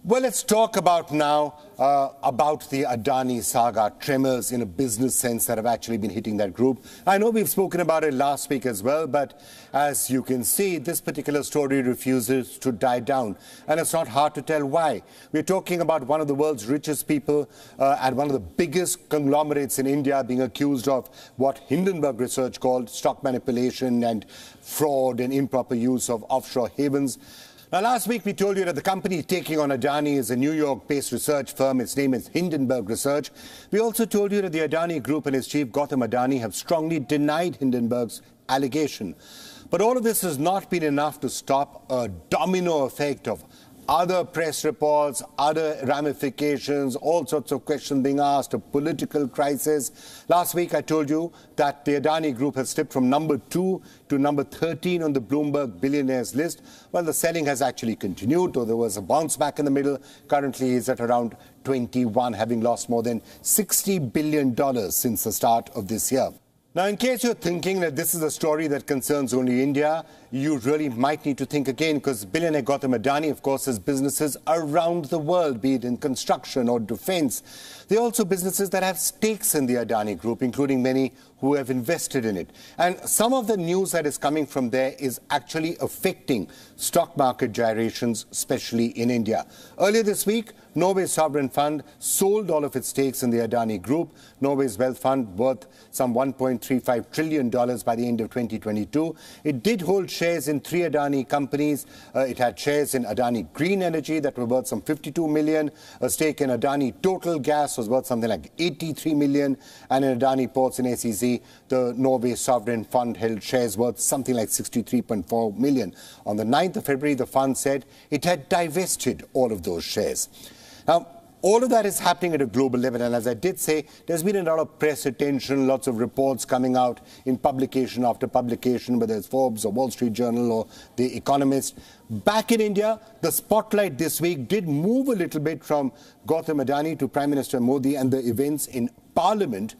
Well, let's talk about now about the Adani Saga, tremors in a business sense that have actually been hitting that group. I know we've spoken about it last week as well, but as you can see, this particular story refuses to die down. And it's not hard to tell why. We're talking about one of the world's richest people and one of the biggest conglomerates in India being accused of what Hindenburg research called stock manipulation and fraud and improper use of offshore havens. Now, last week we told you that the company taking on Adani is a New York-based research firm. Its name is Hindenburg Research. We also told you that the Adani Group and its chief, Gautam Adani, have strongly denied Hindenburg's allegation. But all of this has not been enough to stop a domino effect of other press reports, other ramifications, all sorts of questions being asked, a political crisis. Last week I told you that the Adani Group has slipped from number 2 to number 13 on the Bloomberg billionaires list. Well, the selling has actually continued, though there was a bounce back in the middle. Currently is at around 21, having lost more than $60 billion since the start of this year. Now, in case you're thinking that this is a story that concerns only India, you really might need to think again, because billionaire Gautam Adani, of course, has businesses around the world, be it in construction or defense. There are also businesses that have stakes in the Adani Group, including many who have invested in it. And some of the news that is coming from there is actually affecting stock market gyrations, especially in India. Earlier this week, Norway's sovereign fund sold all of its stakes in the Adani Group. Norway's wealth fund, worth some $1.35 trillion by the end of 2022. It did hold shares in 3 Adani companies. It had shares in Adani Green Energy that were worth some $52 million. A stake in Adani Total Gas was worth something like $83 million. And in Adani Ports and SEZ, the Norway sovereign fund held shares worth something like $63.4 million. On the 9th of February, the fund said it had divested all of those shares. Now, all of that is happening at a global level, and as I did say, there's been a lot of press attention, lots of reports coming out in publication after publication, whether it's Forbes or Wall Street Journal or The Economist. Back in India, the spotlight this week did move a little bit from Gautam Adani to Prime Minister Modi and the events in Parliament.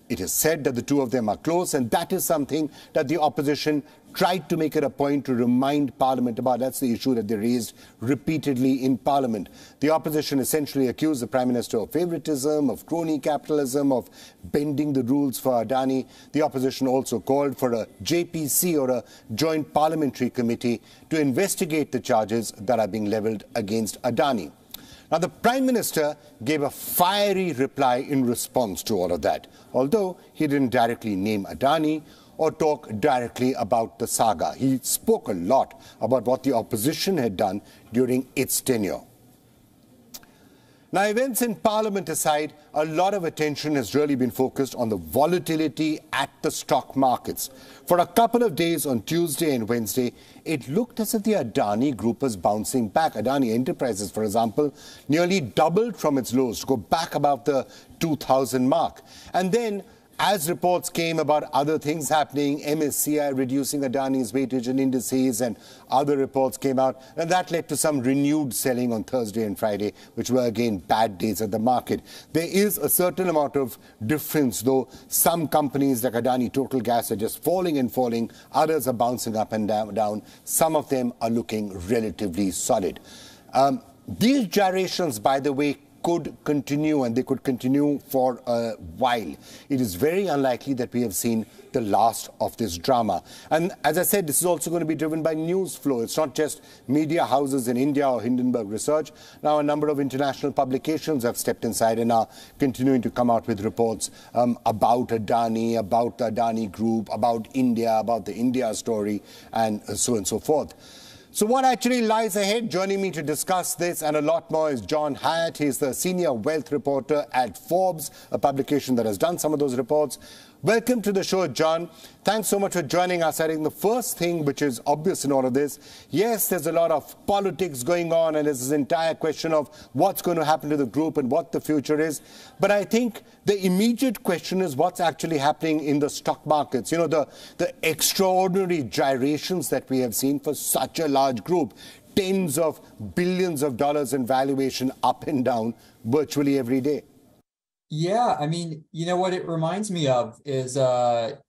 It is said that the two of them are close, and that is something that the opposition tried to make it a point to remind Parliament about. That's the issue that they raised repeatedly in Parliament. The opposition essentially accused the Prime Minister of favoritism, of crony capitalism, of bending the rules for Adani. The opposition also called for a JPC, or a Joint Parliamentary Committee, to investigate the charges that are being levelled against Adani. Now, the Prime Minister gave a fiery reply in response to all of that, although he didn't directly name Adani or talk directly about the saga. He spoke a lot about what the opposition had done during its tenure. Now, events in Parliament aside, a lot of attention has really been focused on the volatility at the stock markets. For a couple of days on Tuesday and Wednesday, it looked as if the Adani Group was bouncing back. Adani Enterprises, for example, nearly doubled from its lows to go back above the 2,000 mark. And then, as reports came about other things happening, MSCI reducing Adani's weightage in indices, and other reports came out, and that led to some renewed selling on Thursday and Friday, which were again bad days at the market. There is a certain amount of difference, though. Some companies like Adani Total Gas are just falling and falling. Others are bouncing up and down. Some of them are looking relatively solid. These gyrations, by the way, could continue, and they could continue for a while. It is very unlikely that we have seen the last of this drama. And as I said, this is also going to be driven by news flow. It's not just media houses in India or Hindenburg Research. Now, a number of international publications have stepped inside and are continuing to come out with reports about Adani, about the Adani Group, about India, about the India story, and so on and so forth. So what actually lies ahead? Joining me to discuss this and a lot more is John Hyatt. He's the senior wealth reporter at Forbes, a publication that has done some of those reports. Welcome to the show, John. Thanks so much for joining us. I think the first thing which is obvious in all of this, yes, there's a lot of politics going on, and there's this entire question of what's going to happen to the group and what the future is. But I think the immediate question is what's actually happening in the stock markets. You know, the extraordinary gyrations that we have seen for such a large group. Tens of billions of dollars in valuation up and down virtually every day. Yeah, I mean, you know what it reminds me of is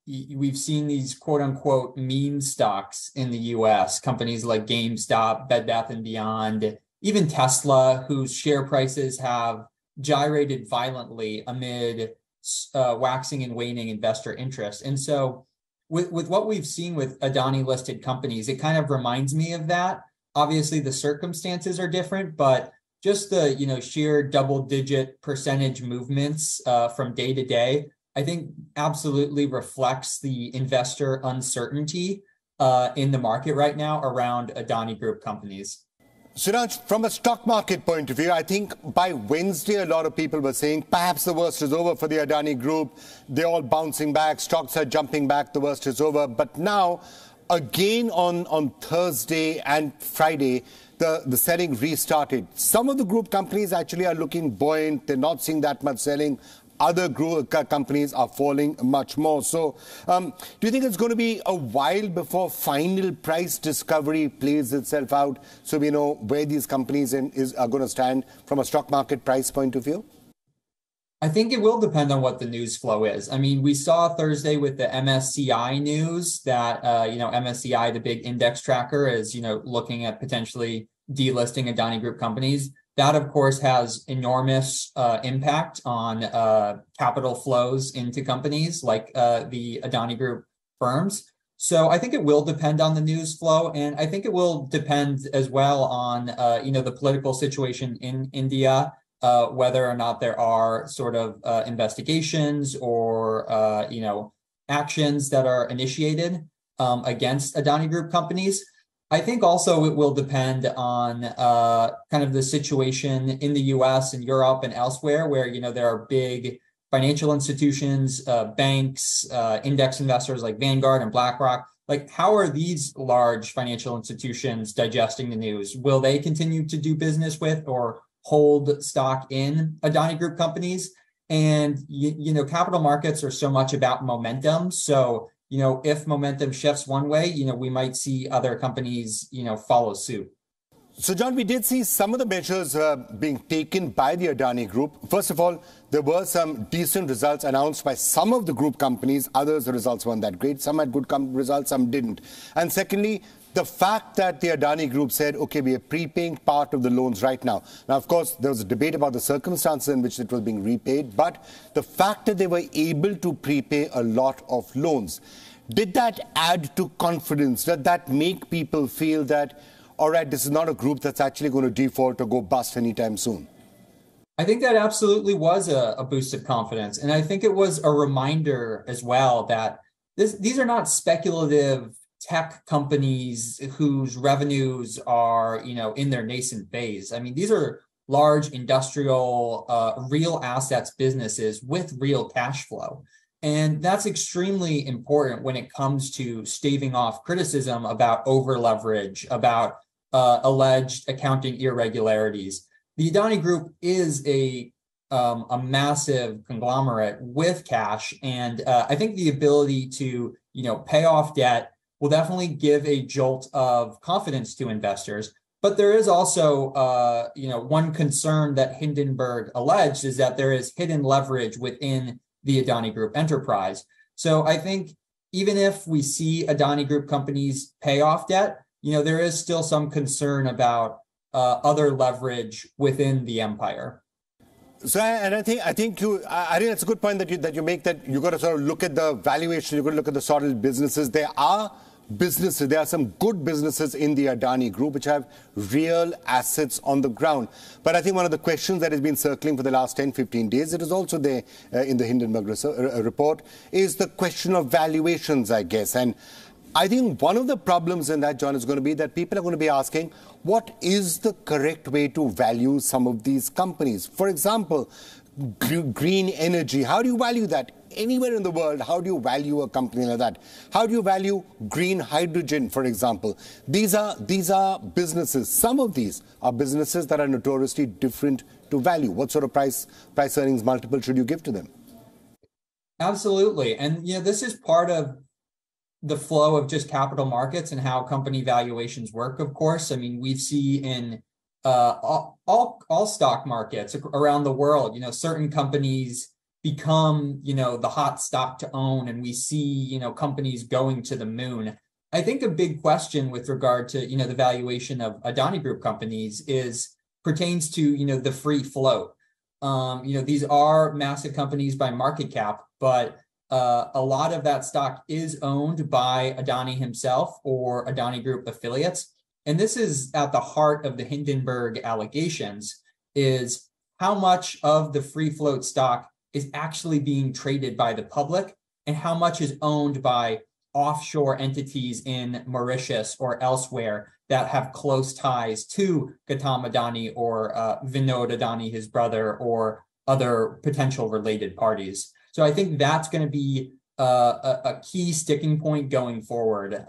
we've seen these quote unquote meme stocks in the US, companies like GameStop, Bed Bath & Beyond, even Tesla, whose share prices have gyrated violently amid waxing and waning investor interest. And so with what we've seen with Adani listed companies, it kind of reminds me of that. Obviously, the circumstances are different, but just the sheer double-digit percentage movements from day to day, I think absolutely reflects the investor uncertainty in the market right now around Adani Group companies. Suraj, from a stock market point of view, I think by Wednesday, a lot of people were saying perhaps the worst is over for the Adani Group. They're all bouncing back. Stocks are jumping back. The worst is over. But now, again on Thursday and Friday, the selling restarted. Some of the group companies actually are looking buoyant. They're not seeing that much selling. Other group companies are falling much more. So do you think it's going to be a while before final price discovery plays itself out so we know where these companies are going to stand from a stock market price point of view? I think it will depend on what the news flow is. I mean, we saw Thursday with the MSCI news that, MSCI, the big index tracker, is, looking at potentially delisting Adani Group companies. That, of course, has enormous impact on capital flows into companies like the Adani Group firms. So I think it will depend on the news flow. And I think it will depend as well on, the political situation in India, whether or not there are sort of investigations or, actions that are initiated against Adani Group companies. I think also it will depend on kind of the situation in the US and Europe and elsewhere where, there are big financial institutions, banks, index investors like Vanguard and BlackRock. Like, how are these large financial institutions digesting the news? Will they continue to do business with or hold stock in Adani Group companies? And, capital markets are so much about momentum. So, if momentum shifts one way, we might see other companies, follow suit. So, John, we did see some of the measures being taken by the Adani Group. First of all, there were some decent results announced by some of the group companies. Others, the results weren't that great. Some had good results, some didn't. And secondly, the fact that the Adani Group said, okay, we are prepaying part of the loans right now. Now, of course, there was a debate about the circumstances in which it was being repaid, but the fact that they were able to prepay a lot of loans, did that add to confidence? Did that make people feel that, all right, this is not a group that's actually going to default or go bust anytime soon? I think that absolutely was a boost of confidence. And I think it was a reminder as well that these are not speculative tech companies whose revenues are, in their nascent phase. I mean, these are large industrial, real assets businesses with real cash flow. And that's extremely important when it comes to staving off criticism about over leverage, about alleged accounting irregularities. The Adani Group is a massive conglomerate with cash, and I think the ability to pay off debt will definitely give a jolt of confidence to investors. But there is also one concern that Hindenburg alleged is that there is hidden leverage within the Adani Group enterprise. So I think even if we see Adani Group companies pay off debt, there is still some concern about other leverage within the empire. So, and I think that's a good point that you make, that you got to sort of look at the valuation, you got to look at the sort of businesses. There are some good businesses in the Adani Group which have real assets on the ground. But I think one of the questions that has been circling for the last 10, 15 days, it is also there in the Hindenburg report, is the question of valuations, I guess. And I think one of the problems in that, John, is going to be that people are going to be asking, what is the correct way to value some of these companies? For example, green energy. How do you value that? Anywhere in the world, how do you value a company like that? How do you value green hydrogen, for example? These are businesses. Some of these are businesses that are notoriously different to value. What sort of price earnings multiple should you give to them? Absolutely. And this is part of the flow of just capital markets and how company valuations work, of course. I mean, we see in all stock markets around the world, certain companies become, the hot stock to own, and we see, companies going to the moon. I think a big question with regard to, the valuation of Adani Group companies pertains to, the free float. These are massive companies by market cap, but a lot of that stock is owned by Adani himself or Adani Group affiliates. And this is at the heart of the Hindenburg allegations, is how much of the free float stock is actually being traded by the public and how much is owned by offshore entities in Mauritius or elsewhere that have close ties to Gautam Adani or Vinod Adani, his brother, or other potential related parties. So I think that's going to be a key sticking point going forward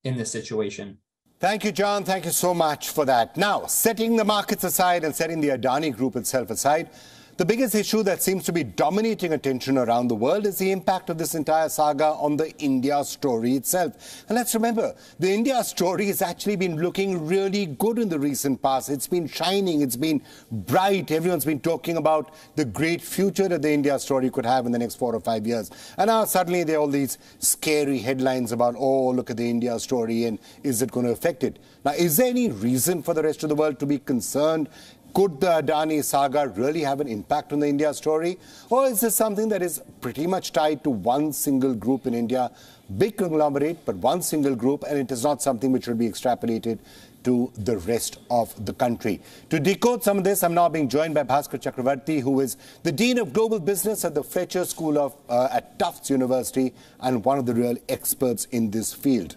in this situation. Thank you, John. Thank you so much for that. Now, setting the markets aside and setting the Adani Group itself aside, the biggest issue that seems to be dominating attention around the world is the impact of this entire saga on the India story itself. And let's remember, the India story has actually been looking really good in the recent past. It's been shining, it's been bright. Everyone's been talking about the great future that the India story could have in the next 4 or 5 years. And now suddenly there are all these scary headlines about, oh, look at the India story and is it going to affect it? Now, is there any reason for the rest of the world to be concerned? Could the Adani saga really have an impact on the India story? Or is this something that is pretty much tied to one single group in India? Big conglomerate, but one single group, and it is not something which will be extrapolated to the rest of the country. To decode some of this, I'm now being joined by Bhaskar Chakravarti, who is the Dean of Global Business at the Fletcher School at Tufts University and one of the real experts in this field.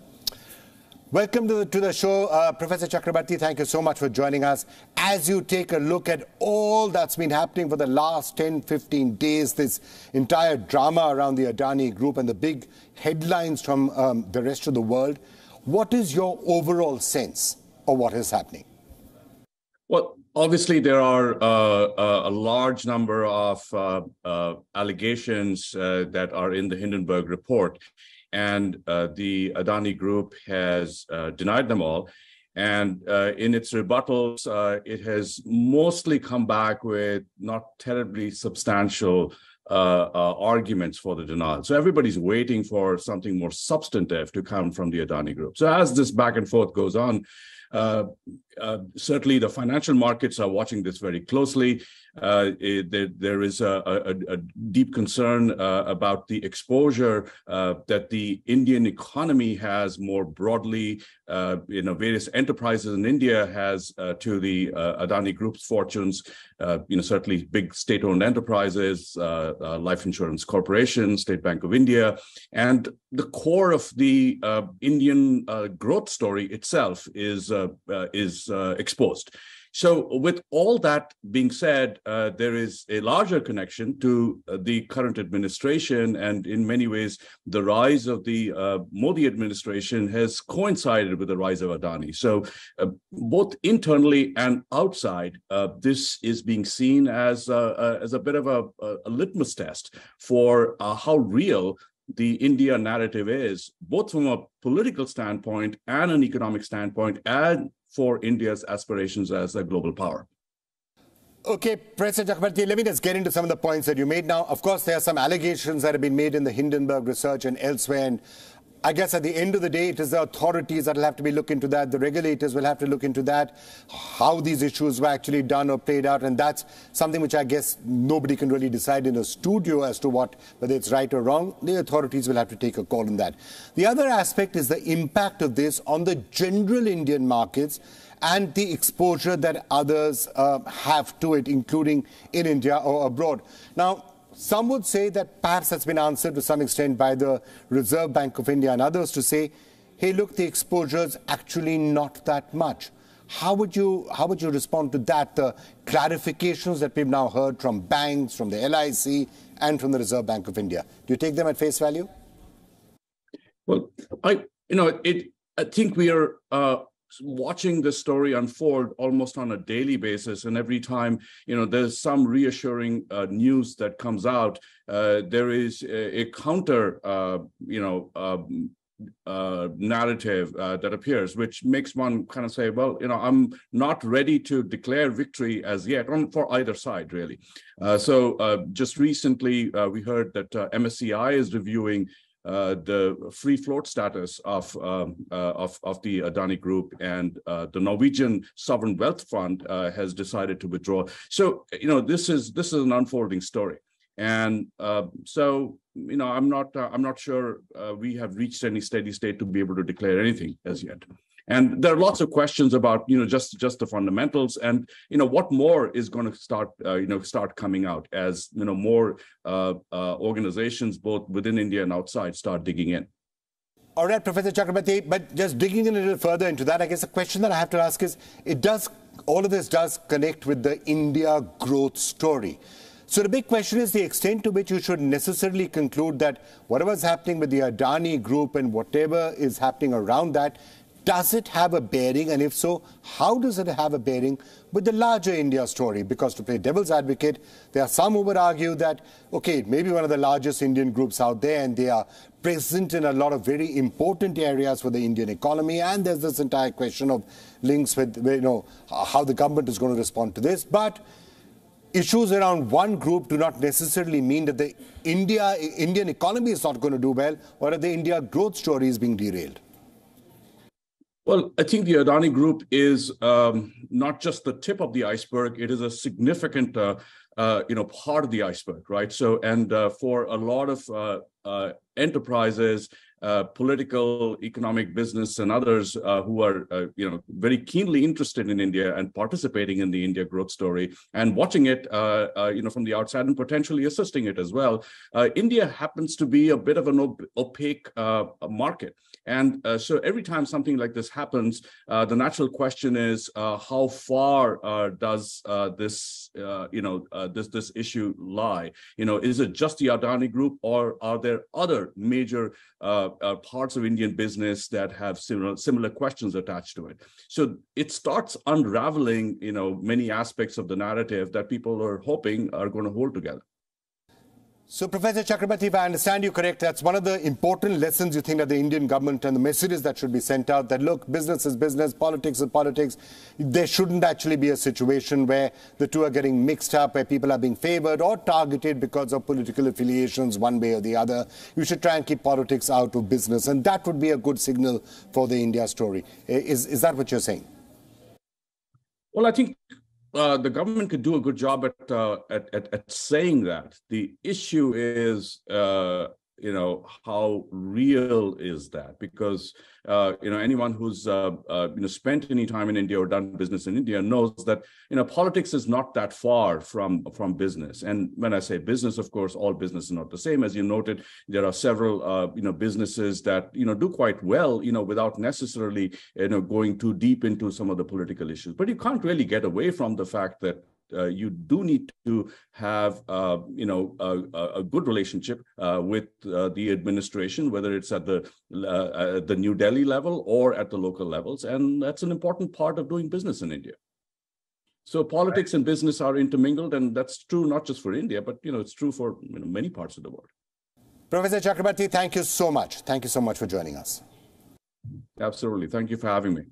Welcome to the show, Professor Chakrabarti. Thank you so much for joining us. As you take a look at all that's been happening for the last 10, 15 days, this entire drama around the Adani Group and the big headlines from the rest of the world, what is your overall sense of what is happening? Well, obviously, there are a large number of allegations that are in the Hindenburg report. And the Adani Group has denied them all. And in its rebuttals, it has mostly come back with not terribly substantial arguments for the denial. So everybody's waiting for something more substantive to come from the Adani Group. So as this back and forth goes on, certainly the financial markets are watching this very closely. There is a deep concern about the exposure that the Indian economy has more broadly, various enterprises in India has to the Adani Group's fortunes, certainly big state-owned enterprises, life insurance corporations, State Bank of India, and the core of the Indian growth story itself is exposed. So with all that being said, there is a larger connection to the current administration, and in many ways, the rise of the Modi administration has coincided with the rise of Adani. So both internally and outside, this is being seen as a bit of a litmus test for how real the India narrative is, both from a political standpoint and an economic standpoint, and for India's aspirations as a global power. Okay, Professor Chakrabarti, let me just get into some of the points that you made now. Of course, there are some allegations that have been made in the Hindenburg research and elsewhere, and I guess at the end of the day, it is the authorities that will have to be look into that. The regulators will have to look into that, how these issues were actually done or played out. And that's something which I guess nobody can really decide in a studio as to whether it's right or wrong. The authorities will have to take a call on that. The other aspect is the impact of this on the general Indian markets and the exposure that others have to it, including in India or abroad. Now, some would say that perhaps that's been answered to some extent by the Reserve Bank of India and others to say, hey, look, the exposure is actually not that much. How would you respond to that, the clarifications that we've now heard from banks, from the LIC, and from the Reserve Bank of India? Do you take them at face value? Well, I think we are watching this story unfold almost on a daily basis, and every time there's some reassuring news that comes out, there is a counter narrative that appears, which makes one kind of say, well, I'm not ready to declare victory as yet for either side, really. So just recently we heard that MSCI is reviewing the free float status of the Adani Group, and the Norwegian sovereign wealth fund has decided to withdraw. So this is an unfolding story, and so I'm not sure we have reached any steady state to be able to declare anything as yet. And there are lots of questions about just the fundamentals, and what more is going to start coming out as more organizations both within India and outside start digging in. All right, Professor Chakrabarti, but just digging in a little further into that, I guess the question that I have to ask is, all of this does connect with the India growth story. So the big question is the extent to which you should necessarily conclude that whatever is happening with the Adani Group and whatever is happening around that, does it have a bearing? And if so, how does it have a bearing with the larger India story? Because to play devil's advocate, there are some who would argue that, okay, it may be one of the largest Indian groups out there, and they are present in a lot of very important areas for the Indian economy. And there's this entire question of links with, how the government is going to respond to this. But issues around one group do not necessarily mean that the Indian economy is not going to do well, or that the India growth story is being derailed. Well, I think the Adani Group is not just the tip of the iceberg; it is a significant, part of the iceberg, right? So, and for a lot of enterprises, political, economic, business, and others who are, very keenly interested in India and participating in the India growth story and watching it, from the outside and potentially assisting it as well. India happens to be a bit of an opaque market. And so every time something like this happens, the natural question is, how far does this issue lie? Is it just the Adani Group, or are there other major parts of Indian business that have similar questions attached to it? So it starts unraveling, many aspects of the narrative that people are hoping are going to hold together. So, Professor Chakrabarti, if I understand you correct, that's one of the important lessons you think that the Indian government and the messages that should be sent out, that look, business is business, politics is politics. There shouldn't actually be a situation where the two are getting mixed up, where people are being favored or targeted because of political affiliations one way or the other. You should try and keep politics out of business, and that would be a good signal for the India story. Is that what you're saying? Well, I think the government could do a good job at saying that. The issue is, how real is that? Because anyone who's spent any time in India or done business in India knows that politics is not that far from business. And when I say business, of course, all business is not the same. As you noted, there are several businesses that do quite well without necessarily going too deep into some of the political issues. But you can't really get away from the fact that you do need to have, a good relationship with the administration, whether it's at the New Delhi level or at the local levels, and that's an important part of doing business in India. So politics and business are intermingled, and that's true not just for India, but it's true for many parts of the world. Professor Chakrabarti, thank you so much. Thank you so much for joining us. Absolutely. Thank you for having me.